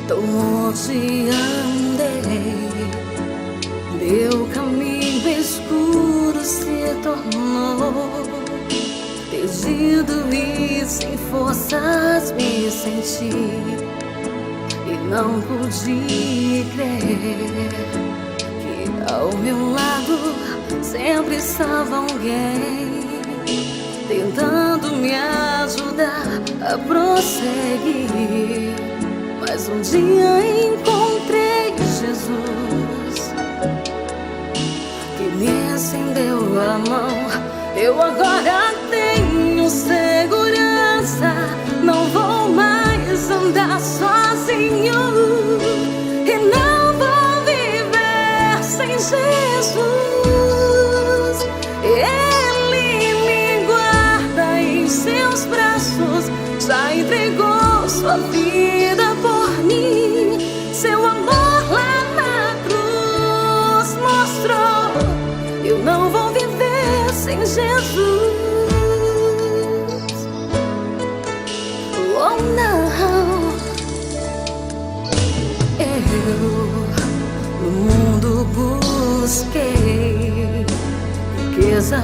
Tão longe andei, meu caminho escuro se tornou, perdido e sem forças me senti, e não pude crer que ao meu lado sempre estava alguém tentando me ajudar a prosseguir. Mas um dia encontrei Jesus, que me acendeu a mão. Eu agora tenho segurança, não vou mais andar sozinho, e não vou viver sem Jesus. Ele me guarda em seus braços, já entregou sua vida por mim. Seu amor lá na cruz mostrou, eu não vou viver sem Jesus. Oh não, eu no mundo busquei riqueza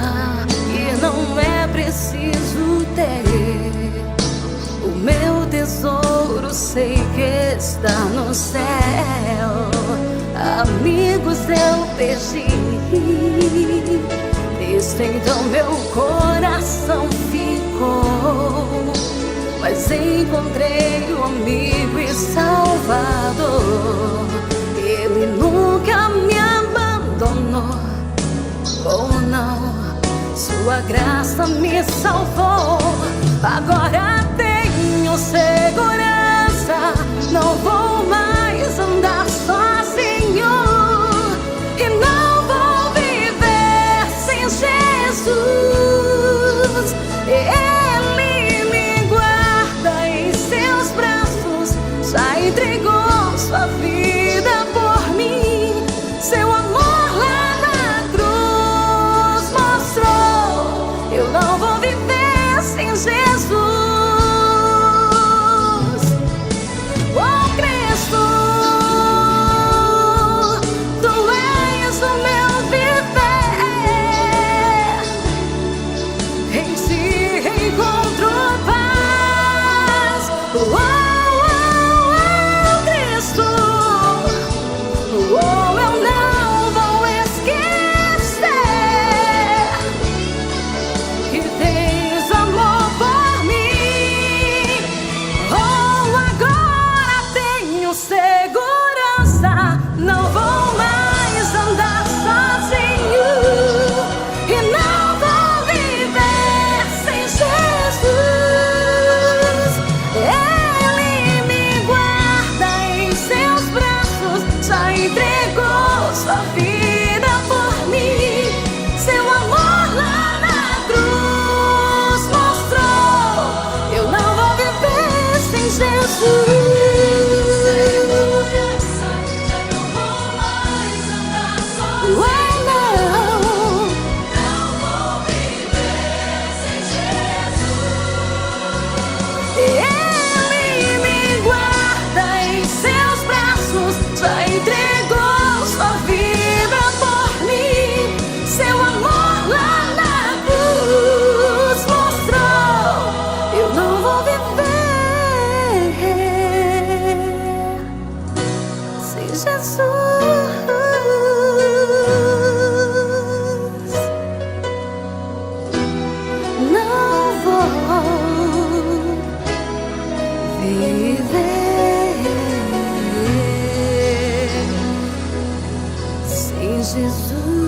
que não é preciso ter. O meu tesouro sei que está no céu. Amigos eu perdi, nisso então meu coração ficou. Mas encontrei o amigo e salvador, ele nunca me abandonou. Oh não, sua graça me salvou. Agora tenho segurança, não vou mais andar sozinho, e não vou viver sem Jesus. Ele me guarda em seus braços, já entregou sua vida por mim. Seu amor lá na cruz mostrou, eu não vou viver sem Jesus. Viver sem Jesus.